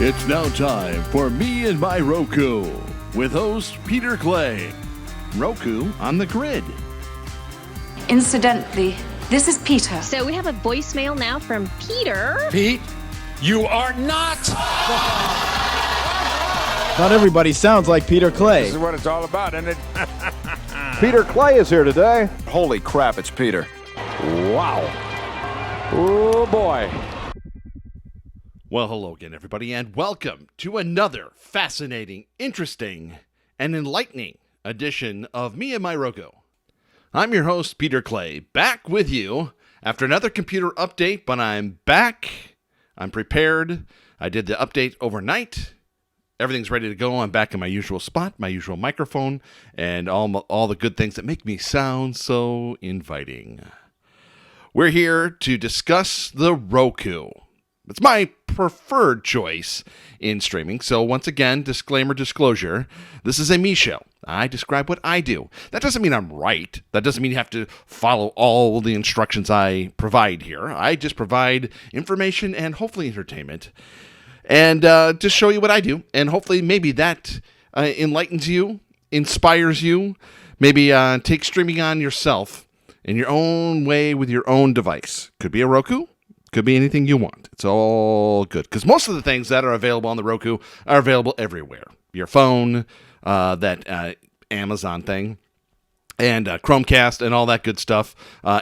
It's now time for Me and My Roku with host Peter Clay. Roku on the grid. Incidentally, this is Peter. So we have a voicemail now from Peter. Pete, you are not. Not everybody sounds like Peter Clay. This is what it's all about, isn't it? Peter Clay is here today. Holy crap, it's Peter. Wow. Oh, boy. Well, hello again, everybody, and welcome to another fascinating, interesting, and enlightening edition of Me and My Roku. I'm your host, Peter Clay, back with you after another computer update, but I'm back. I'm prepared. I did the update overnight. Everything's ready to go. I'm back in my usual spot, my usual microphone, and all the good things that make me sound so inviting. We're here to discuss the Roku. It's my preferred choice in streaming. So once again, disclaimer, disclosure, this is a me show. I describe what I do. That doesn't mean I'm right. That doesn't mean you have to follow all the instructions I provide here. I just provide information and hopefully entertainment. And just show you what I do. And hopefully maybe that enlightens you, inspires you. Maybe take streaming on yourself in your own way with your own device. Could be a Roku. Could be anything you want. It's all good. Because most of the things that are available on the Roku are available everywhere. Your phone, that Amazon thing, and Chromecast and all that good stuff.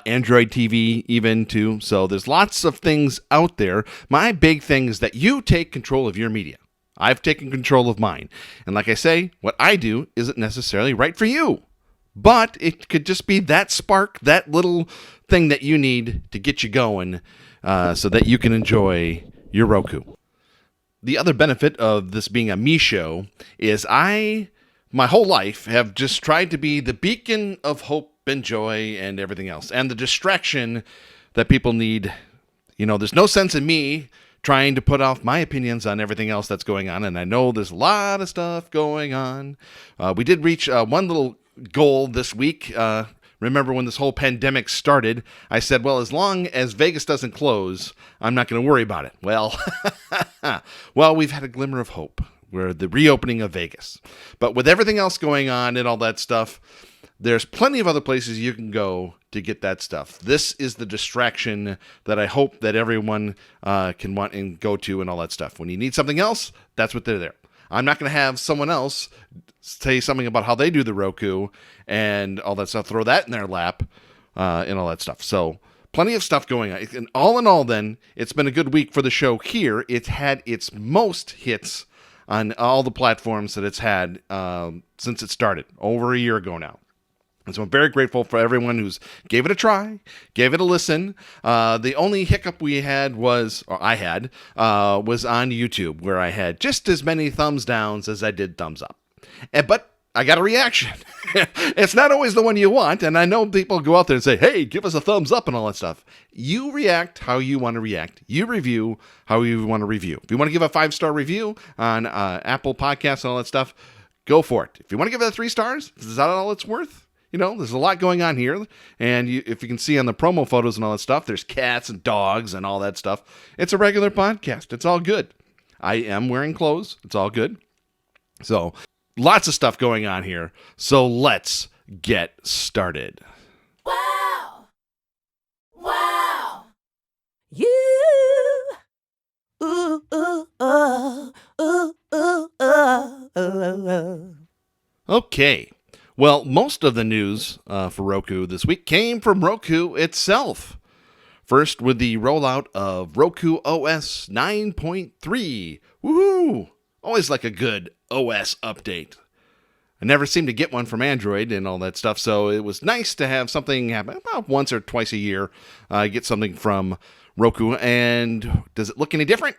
Android TV even too. So there's lots of things out there. My big thing is that you take control of your media. I've taken control of mine. And like I say, what I do isn't necessarily right for you. But it could just be that spark, that little thing that you need to get you going so that you can enjoy your Roku. The other benefit of this being a me show is my whole life, have just tried to be the beacon of hope and joy and everything else. And the distraction that people need. You know, there's no sense in me trying to put off my opinions on everything else that's going on. And I know there's a lot of stuff going on. We did reach one little goal this week. Remember when this whole pandemic started, I said, well, as long as Vegas doesn't close, I'm not going to worry about it. Well, we've had a glimmer of hope. We're the reopening of Vegas. But with everything else going on and all that stuff, there's plenty of other places you can go to get that stuff. This is the distraction that I hope that everyone can want and go to and all that stuff. When you need something else, that's what they're there. I'm not going to have someone else say something about how they do the Roku and all that stuff, throw that in their lap and all that stuff. So plenty of stuff going on. And all in all, then, it's been a good week for the show here. It's had its most hits on all the platforms that it's had since it started, over a year ago now. And so I'm very grateful for everyone who's gave it a try, gave it a listen. The only hiccup I had was on YouTube, where I had just as many thumbs downs as I did thumbs up. But I got a reaction. It's not always the one you want, and I know people go out there and say, hey, give us a thumbs up and all that stuff. You react how you want to react. You review how you want to review. If you want to give a 5-star review on Apple Podcasts and all that stuff, go for it. If you want to give it 3 stars, is that all it's worth? You know, there's a lot going on here, and if you can see on the promo photos and all that stuff, there's cats and dogs and all that stuff. It's a regular podcast. It's all good. I am wearing clothes. It's all good. So, lots of stuff going on here. So, let's get started. Wow! Wow! You! Ooh, ooh, oh, ooh, ooh, oh, oh. Okay. Well, most of the news for Roku this week came from Roku itself. First, with the rollout of Roku OS 9.3. Woohoo! Always like a good OS update. I never seem to get one from Android and all that stuff, so it was nice to have something happen about once or twice a year. Get something from Roku, and does it look any different?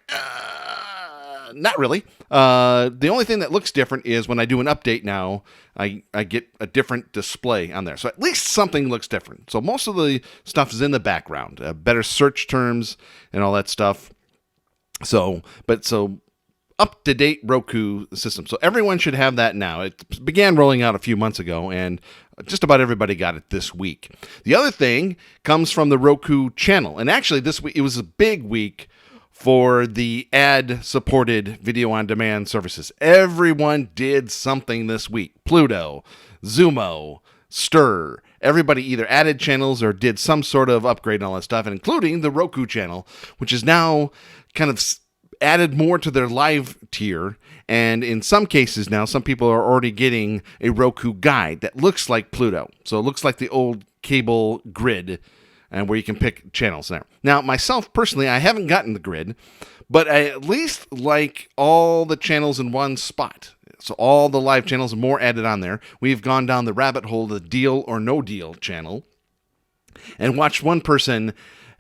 Not really. The only thing that looks different is when I do an update now, I get a different display on there. So at least something looks different. So most of the stuff is in the background. Better search terms and all that stuff. So up-to-date Roku system. So everyone should have that now. It began rolling out a few months ago, and just about everybody got it this week. The other thing comes from the Roku Channel. And actually, this week, it was a big week for the ad-supported video-on-demand services. Everyone did something this week. Pluto, Zumo, Stir. Everybody either added channels or did some sort of upgrade and all that stuff, and including the Roku Channel, which is now kind of added more to their live tier. And in some cases now, some people are already getting a Roku guide that looks like Pluto. So it looks like the old cable grid, and where you can pick channels there. Now, myself, personally, I haven't gotten the grid, but I at least like all the channels in one spot. So all the live channels and more added on there. We've gone down the rabbit hole of the Deal or No Deal channel and watched one person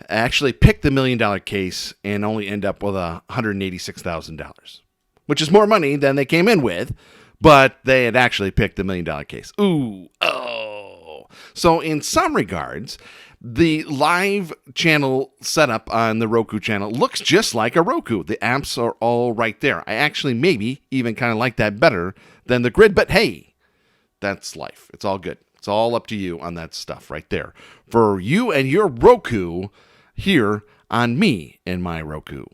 actually pick the $1 million case and only end up with $186,000, which is more money than they came in with, but they had actually picked the $1 million case. Ooh, oh. So in some regards, the live channel setup on the Roku channel looks just like a Roku. The apps are all right there. I actually maybe even kind of like that better than the grid, but hey, that's life. It's all good. It's all up to you on that stuff right there. For you and your Roku here on Me and My Roku.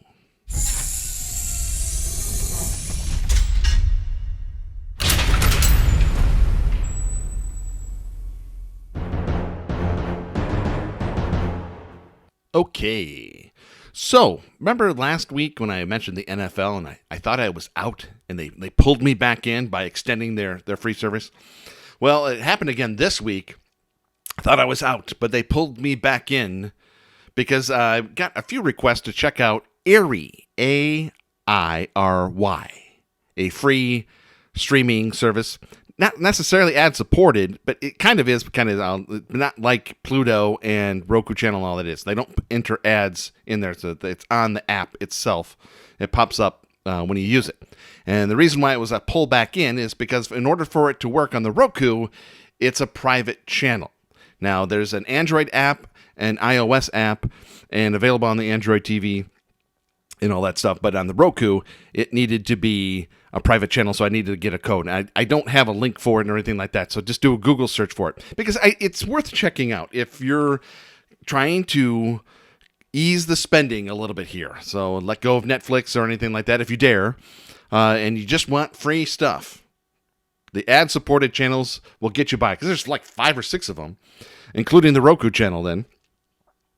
Okay, so remember last week when I mentioned the NFL and I thought I was out and they pulled me back in by extending their free service? Well, it happened again this week. I thought I was out, but they pulled me back in because I got a few requests to check out Airy, A-I-R-Y, a free streaming service. Not necessarily ad-supported, but it kind of is, not like Pluto and Roku Channel and all that is. They don't enter ads in there, so it's on the app itself. It pops up when you use it. And the reason why it was a pull back in is because in order for it to work on the Roku, it's a private channel. Now, there's an Android app, an iOS app, and available on the Android TV and all that stuff. But on the Roku, it needed to be a private channel, so I needed to get a code. And I don't have a link for it or anything like that, so just do a Google search for it. Because it's worth checking out if you're trying to ease the spending a little bit here. So let go of Netflix or anything like that if you dare, and you just want free stuff. The ad-supported channels will get you by, because there's like 5 or 6 of them, including the Roku channel then.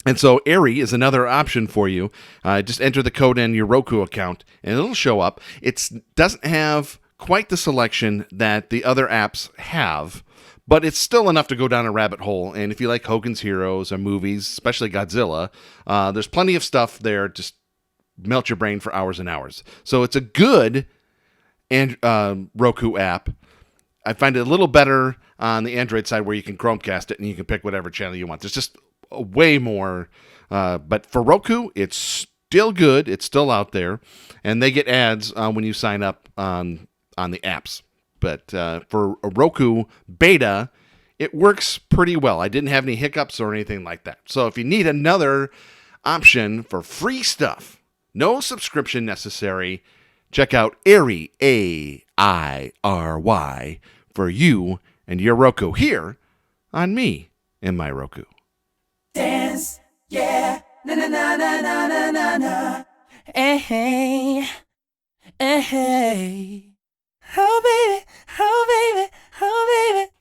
And so Airy is another option for you. Just enter the code in your Roku account, and it'll show up. It doesn't have quite the selection that the other apps have, but it's still enough to go down a rabbit hole. And if you like Hogan's Heroes or movies, especially Godzilla, there's plenty of stuff there. Just melt your brain for hours and hours. So it's a good Roku app. I find it a little better on the Android side where you can Chromecast it and you can pick whatever channel you want. There's just way more, but for Roku, it's still good. It's still out there, and they get ads when you sign up on the apps. But for a Roku beta, it works pretty well. I didn't have any hiccups or anything like that. So if you need another option for free stuff, no subscription necessary, check out Airy, A-I-R-Y, for you and your Roku here on Me and My Roku. Dance, yeah, na na na na na na na na. Hey, hey, oh baby, oh baby, oh baby.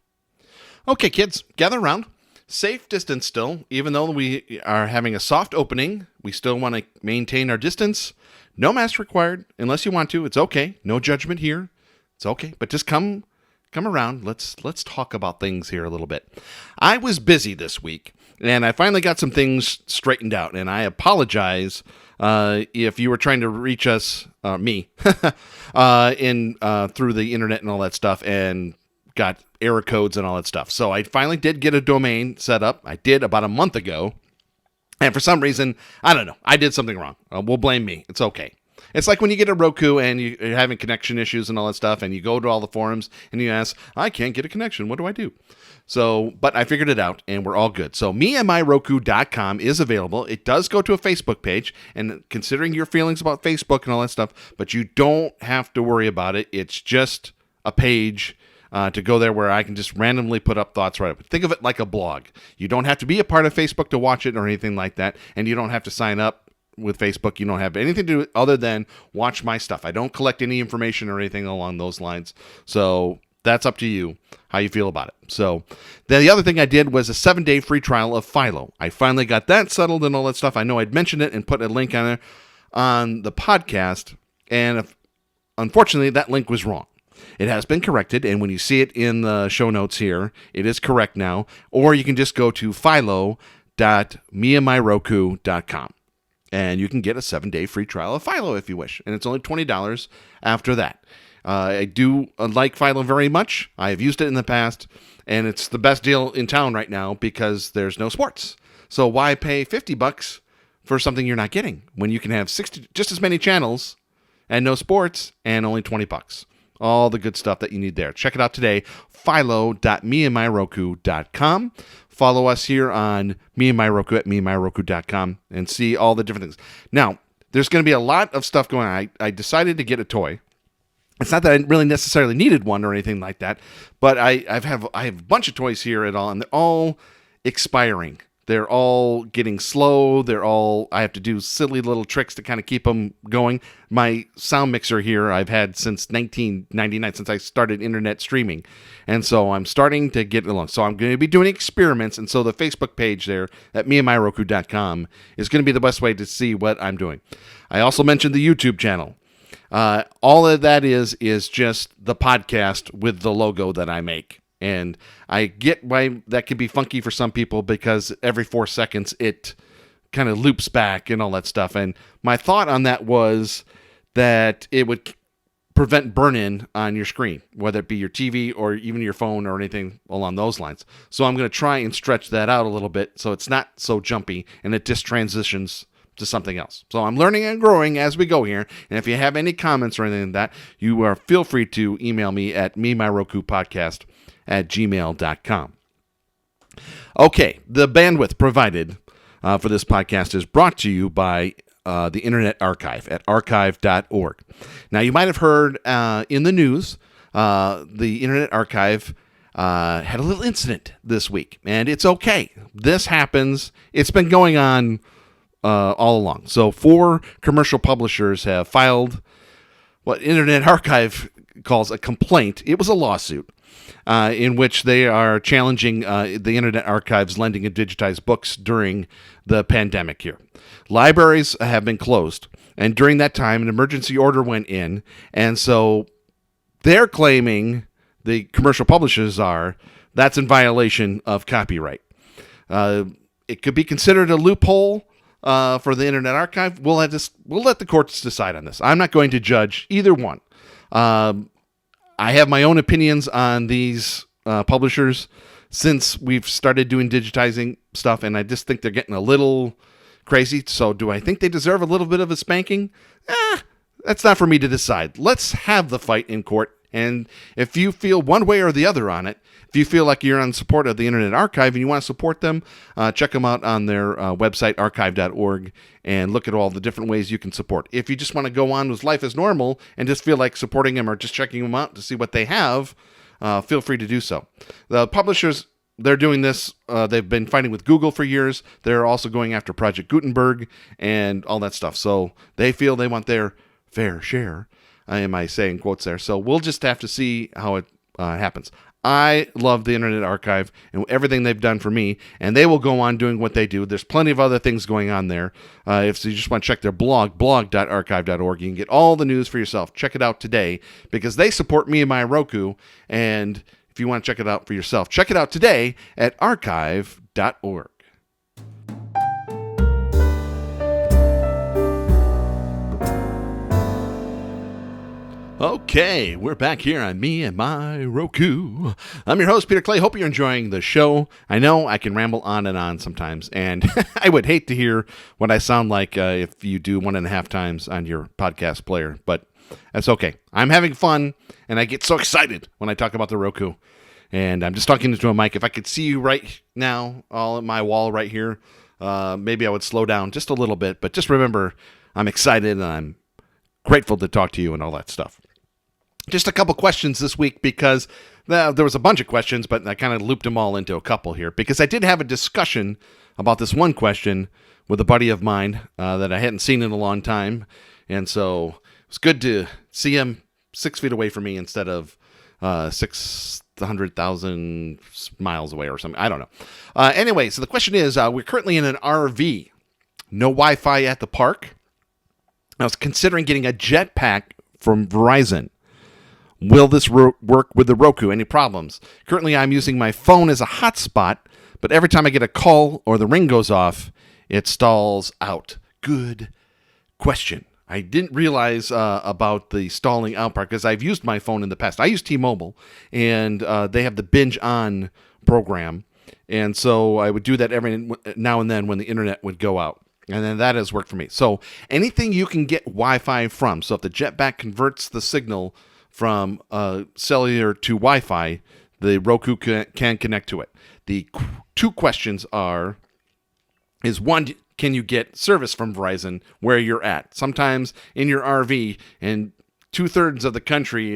Okay, kids, gather around. Safe distance still, even though we are having a soft opening. We still want to maintain our distance. No mask required, unless you want to. It's okay. No judgment here. It's okay, but just come around. Let's talk about things here a little bit. I was busy this week, and I finally got some things straightened out, and I apologize if you were trying to reach us, me, through the internet and all that stuff, and got error codes and all that stuff. So I finally did get a domain set up. I did about a month ago, and for some reason, I don't know, I did something wrong. We'll blame me. It's okay. It's like when you get a Roku and you're having connection issues and all that stuff, and you go to all the forums and you ask, I can't get a connection. What do I do? So, but I figured it out, and we're all good. So meandmyroku.com is available. It does go to a Facebook page, and considering your feelings about Facebook and all that stuff, but you don't have to worry about it. It's just a page to go there where I can just randomly put up thoughts right up. Think of it like a blog. You don't have to be a part of Facebook to watch it or anything like that, and you don't have to sign up with Facebook. You don't have anything to do other than watch my stuff. I don't collect any information or anything along those lines. So that's up to you, how you feel about it. So the other thing I did was a 7-day free trial of Philo. I finally got that settled and all that stuff. I know I'd mentioned it and put a link on it on the podcast, and unfortunately that link was wrong. It has been corrected, and when you see it in the show notes here, it is correct now. Or you can just go to philo.meandmyroku.com, and you can get a 7-day free trial of Philo if you wish, and it's only $20 after that. I do like Philo very much. I have used it in the past, and it's the best deal in town right now because there's no sports. So why pay $50 for something you're not getting when you can have 60 just as many channels and no sports and only $20? All the good stuff that you need there. Check it out today, philo.meandmyroku.com. Follow us here on meandmyroku at meandmyroku.com and see all the different things. Now, there's going to be a lot of stuff going on. I decided to get a toy. It's not that I really necessarily needed one or anything like that, but I have a bunch of toys here and they're all expiring. They're all getting slow. I have to do silly little tricks to kind of keep them going. My sound mixer here I've had since 1999, since I started internet streaming. And so I'm starting to get along. So I'm going to be doing experiments. And so the Facebook page there at meandmyroku.com is going to be the best way to see what I'm doing. I also mentioned the YouTube channel. All of that is just the podcast with the logo that I make. And I get why that can be funky for some people because every 4 seconds it kind of loops back and all that stuff. And my thought on that was that it would prevent burn-in on your screen, whether it be your TV or even your phone or anything along those lines. So I'm going to try and stretch that out a little bit so it's not so jumpy and it just transitions to something else. So I'm learning and growing as we go here. And if you have any comments or anything like that, you feel free to email me at memyrokupodcast@gmail.com. Okay, the bandwidth provided for this podcast is brought to you by the Internet Archive at archive.org. Now, you might have heard in the news, the Internet Archive had a little incident this week, and it's okay. This happens. It's been going on all along. So 4 commercial publishers have filed what Internet Archive calls a complaint. It was a lawsuit in which they are challenging the Internet Archive's lending of digitized books during the pandemic here. Libraries have been closed, and during that time, an emergency order went in, and so they're claiming, the commercial publishers are, that's in violation of copyright. It could be considered a loophole for the Internet Archive. We'll let the courts decide on this. I'm not going to judge either one. I have my own opinions on these publishers since we've started doing digitizing stuff, and I just think they're getting a little crazy. So do I think they deserve a little bit of a spanking? That's not for me to decide. Let's have the fight in court, and if you feel one way or the other on it, if you feel like you're on support of the Internet Archive and you want to support them, check them out on their website, archive.org, and look at all the different ways you can support. If you just want to go on with life as normal and just feel like supporting them or just checking them out to see what they have, feel free to do so. The publishers, they're doing this. They've been fighting with Google for years. They're also going after Project Gutenberg and all that stuff. So they feel they want their fair share. Am I saying quotes there? So we'll just have to see how it happens. I love the Internet Archive and everything they've done for me, and they will go on doing what they do. There's plenty of other things going on there. If you just want to check their blog, blog.archive.org, you can get all the news for yourself. Check it out today because they support me and my Roku, and if you want to check it out for yourself, check it out today at archive.org. Okay, we're back here on Me and My Roku. I'm your host, Peter Clay. Hope you're enjoying the show. I know I can ramble on and on sometimes, and I would hate to hear what I sound like if you do 1.5 times on your podcast player, but that's okay. I'm having fun, and I get so excited when I talk about the Roku, and I'm just talking into a mic. If I could see you right now, all at my wall right here, maybe I would slow down just a little bit, but just remember, I'm excited, and I'm grateful to talk to you and all that stuff. Just a couple questions this week because there was a bunch of questions, but I kind of looped them all into a couple here because I did have a discussion about this one question with a buddy of mine that I hadn't seen in a long time. And so it was good to see him 6 feet away from me instead of 600,000 miles away or something. I don't know. Anyway, so the question is, we're currently in an RV. No Wi-Fi at the park. I was considering getting a jetpack from Verizon. Will this work with the Roku? Any problems? Currently, I'm using my phone as a hotspot, but every time I get a call or the ring goes off, it stalls out. Good question. I didn't realize about the stalling out part because I've used my phone in the past. I use T-Mobile, and they have the Binge On program, and so I would do that every now and then when the internet would go out, and then that has worked for me. So anything you can get Wi-Fi from, so if the jetpack converts the signal from cellular to Wi-Fi, the Roku can connect to it. The two questions is one, can you get service from Verizon where you're at? Sometimes in your RV, and 2/3 of the country,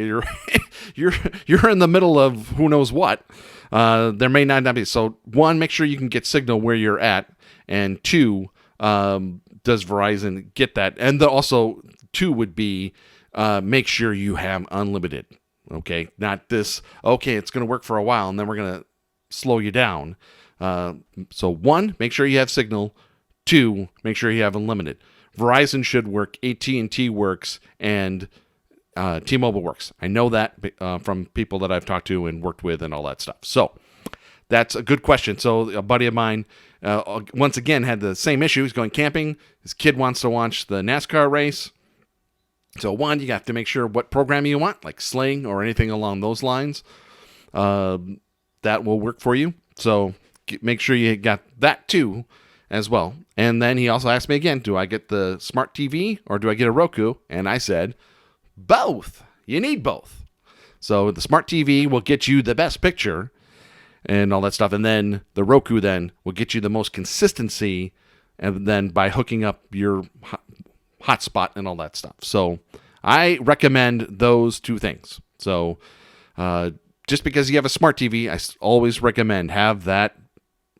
you're in the middle of who knows what. There may not be. So one, make sure you can get signal where you're at, and two, does Verizon get that? And also two would be make sure you have unlimited. Okay, not this. Okay, it's going to work for a while, and then we're going to slow you down. So one, make sure you have signal. Two, make sure you have unlimited. Verizon should work, AT&T works, and T-Mobile works. I know that from people that I've talked to and worked with and all that stuff. So that's a good question. So a buddy of mine, once again, had the same issue. He's going camping. His kid wants to watch the NASCAR race. So one, you have to make sure what program you want, like Sling or anything along those lines. That will work for you. So make sure you got that too as well. And then he also asked me again, do I get the smart TV or do I get a Roku? And I said, both. You need both. So the smart TV will get you the best picture and all that stuff. And then the Roku then will get you the most consistency, and then by hooking up your hotspot and all that stuff. So I recommend those two things. So just because you have a smart TV, I always recommend have that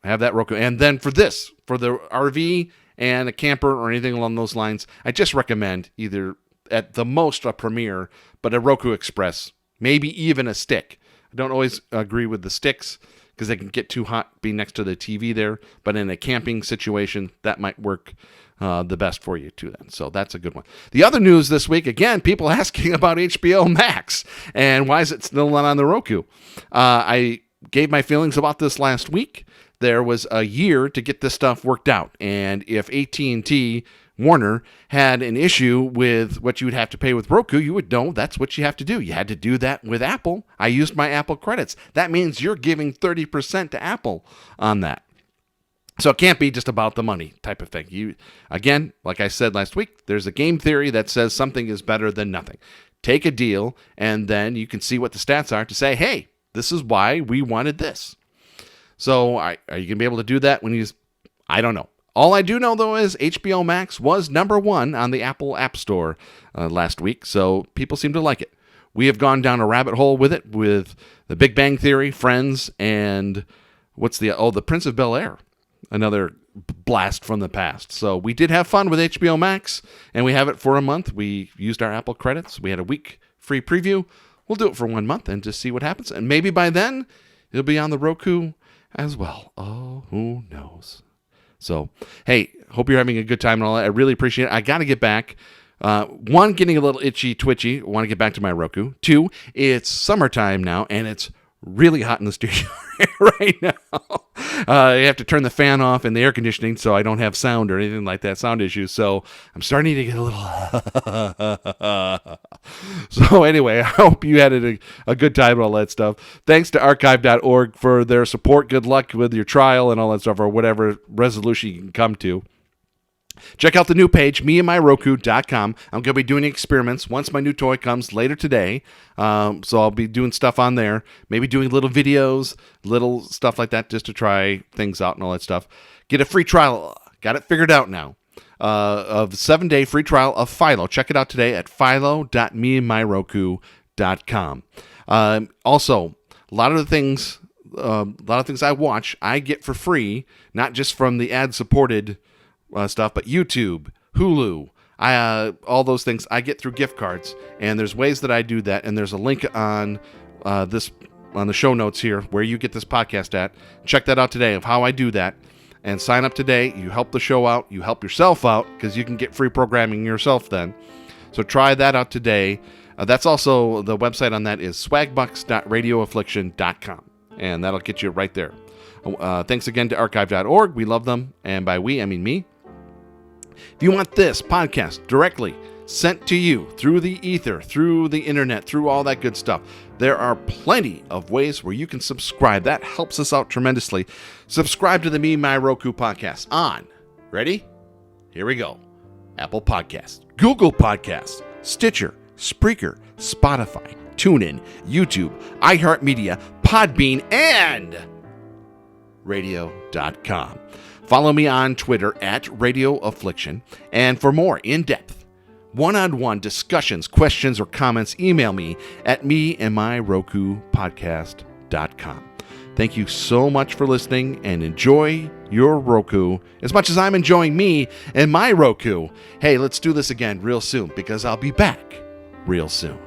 Roku. And then for the RV and a camper or anything along those lines, I just recommend either at the most a Premier, but a Roku Express, maybe even a stick. I don't always agree with the sticks because they can get too hot being next to the TV there, but in a camping situation, that might work the best for you too then. So that's a good one. The other news this week, again, people asking about HBO Max and why is it still not on the Roku? I gave my feelings about this last week. There was a year to get this stuff worked out, and if AT&T Warner had an issue with what you would have to pay with Roku, you would know that's what you have to do. You had to do that with Apple. I used my Apple credits. That means you're giving 30% to Apple on that. So it can't be just about the money type of thing. Again, like I said last week, there's a game theory that says something is better than nothing. Take a deal, and then you can see what the stats are to say, hey, this is why we wanted this. So are you going to be able to do that I don't know. All I do know, though, is HBO Max was number 1 on the Apple App Store last week, so people seem to like it. We have gone down a rabbit hole with it, with The Big Bang Theory, Friends, and The Prince of Bel-Air, another blast from the past. So we did have fun with HBO Max, and we have it for a month. We used our Apple credits. We had a week free preview. We'll do it for 1 month and just see what happens. And maybe by then, it'll be on the Roku as well. Oh, who knows? So, hey, hope you're having a good time and all that. I really appreciate it. I got to get back. One, getting a little itchy, twitchy. I want to get back to my Roku. Two, it's summertime now, and it's really hot in the studio right now. You have to turn the fan off and the air conditioning so I don't have sound or anything like that, sound issues. So I'm starting to get a little... So anyway, I hope you had a good time and all that stuff. Thanks to archive.org for their support. Good luck with your trial and all that stuff, or whatever resolution you can come to. Check out the new page, meandmyroku.com. I'm going to be doing experiments once my new toy comes later today. So I'll be doing stuff on there, maybe doing little videos, little stuff like that just to try things out and all that stuff. Get a free trial. Got it figured out now. Of 7-day free trial of Philo. Check it out today at philo.meandmyroku.com. Also, a lot of things I watch, I get for free, not just from the ad-supported stuff, but YouTube, Hulu, all those things I get through gift cards, and there's ways that I do that, and there's a link on the show notes here where you get this podcast at. Check that out today of how I do that, and sign up today. You help the show out, you help yourself out, because you can get free programming yourself then. So try that out today. That's also, the website on that is swagbucks.radioaffliction.com, and that'll get you right there. Thanks again to archive.org. We love them, and by we, I mean me. If you want this podcast directly sent to you through the ether, through the internet, through all that good stuff, there are plenty of ways where you can subscribe. That helps us out tremendously. Subscribe to the Me, My Roku podcast on, ready? Here we go. Apple Podcasts, Google Podcasts, Stitcher, Spreaker, Spotify, TuneIn, YouTube, iHeartMedia, Podbean, and radio.com. Follow me on Twitter at Radio Affliction. And for more in-depth, one-on-one discussions, questions, or comments, email me at meandmyrokupodcast.com. Thank you so much for listening, and enjoy your Roku as much as I'm enjoying me and my Roku. Hey, let's do this again real soon, because I'll be back real soon.